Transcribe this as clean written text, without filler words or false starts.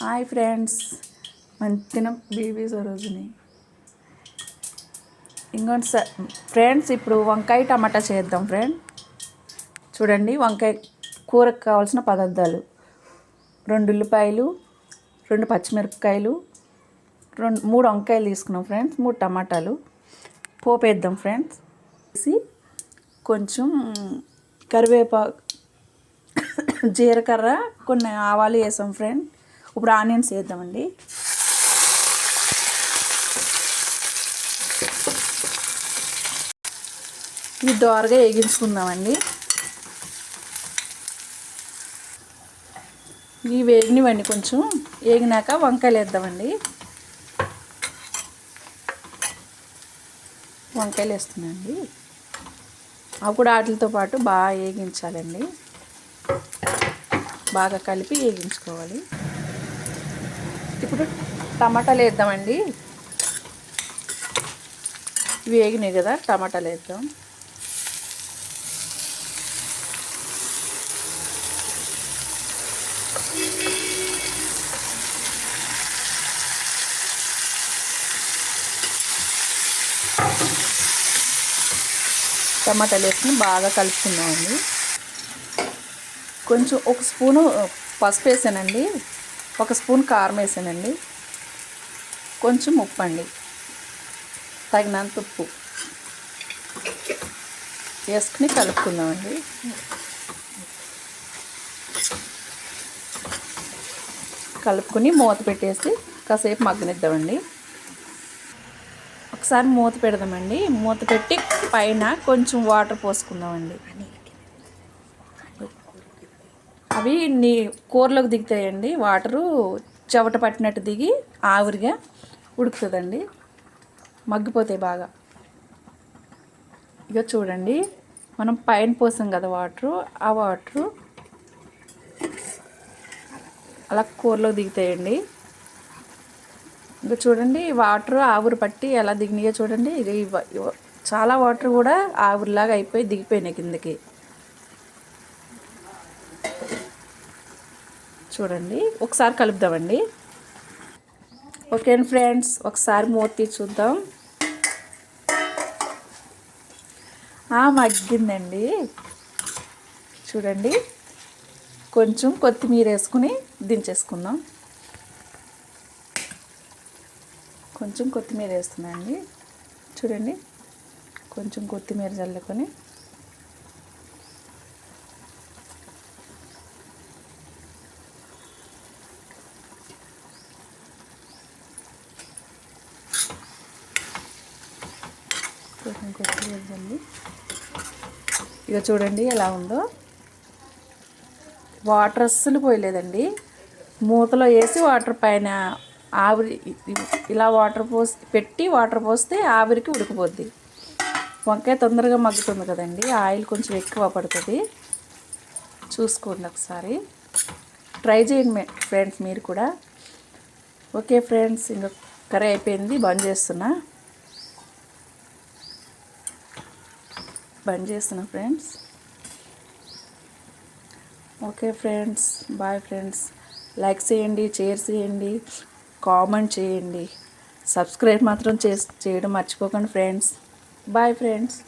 Hi friends, మంచిగా BB Sarojini. ఇంకోటి friends, ఇప్పుడు వంకాయ టమాటా చేద్దాం. చూడండి, వంకాయ కూరకు కావాల్సిన పదార్థాలు: 2 ఉల్లిపాయలు, 2 పచ్చిమిరపకాయలు, 3 వంకాయలు తీసుకున్నాం ఫ్రెండ్స్, 3 టమాటాలు. పోపు వేద్దాం ఫ్రెండ్స్. కొంచెం కరివేపాకు, జీలకర్ర, కొన్ని ఆవాలు వేసాం ఫ్రెండ్. ఇప్పుడు ఆనియన్స్ వేద్దామండి. ఇది దోరగా వేగించుకుందామండి. ఇవి వేగినవండి, కొంచెం వేగినాక వంకాయలు వేద్దామండి. వంకాయలు వేస్తున్నాయండి. అవి కూడా వాటితో పాటు బాగా వేగించాలండి. బాగా కలిపి వేగించుకోవాలి. ఇప్పుడు టమాటాలు వేద్దామండి. ఇవి వేగినాయి కదా, టమాటాలు వేద్దాం. టమాటాలు వేసుకుని బాగా కలుపుకుందామండి. కొంచెం 1 స్పూను పసుపు వేసానండి, 1 స్పూన్ కారం వేసానండి, కొంచెం ఉప్పు అండి, తగినంత ఉప్పు వేసుకుని కలుపుకుందామండి. కలుపుకొని మూత పెట్టేసి కాసేపు మగ్గనిద్దామండి. ఒకసారి మూత పెడదామండి. మూత పెట్టి పైన కొంచెం వాటర్ పోసుకుందామండి. అవి కూరలోకి దిగుతాయండి. వాటరు చెవట పట్టినట్టు దిగి ఆవిరిగా ఉడుకుతుందండి, మగ్గిపోతాయి బాగా. ఇక చూడండి, మనం పైన పోసాం కదా వాటరు, ఆ వాటరు అలా కూరలోకి దిగుతాయండి. ఇంకా చూడండి, వాటర్ ఆవిరి పట్టి ఎలా దిగినాయో చూడండి. చాలా వాటర్ కూడా ఆవిరిలాగా అయిపోయి దిగిపోయినాయి కిందకి. చూడండి, ఒకసారి కలుపుదామండి. ఓకే ఫ్రెండ్స్, ఒకసారి మూత తీసి చూద్దాం. మగ్గిందండి. చూడండి, కొంచెం కొత్తిమీర వేసుకుని దించేసుకుందాం. కొంచెం కొత్తిమీర వేస్తున్నానండి. చూడండి, కొంచెం కొత్తిమీర చల్లుకొని కొంచెం కొత్తిమీర చల్లి ఇక చూడండి ఎలా ఉందో. వాటర్ అస్సలు పోయలేదండి. మూతలో వేసి వాటర్ పైన ఆవిరి ఇలా వాటర్ పోస్తే ఆవిరికి ఉడికిపోద్ది. వంకాయ తొందరగా మగ్గుతుంది కదండి, ఆయిల్ కొంచెం ఎక్కువ పడుతుంది. చూసుకోండి, ఒకసారి ట్రై చేయండి ఫ్రెండ్స్ మీరు కూడా. ఓకే ఫ్రెండ్స్, ఇంకా కర్రీ అయిపోయింది. బంద్ చేస్తున్నా friends. Okay friends, bye friends. Like చేయండి, షేర్ చేయండి, కామెంట్ చేయండి, సబ్స్క్రైబ్ మాత్రం చేయడం మర్చిపోకండి ఫ్రెండ్స్. Bye friends.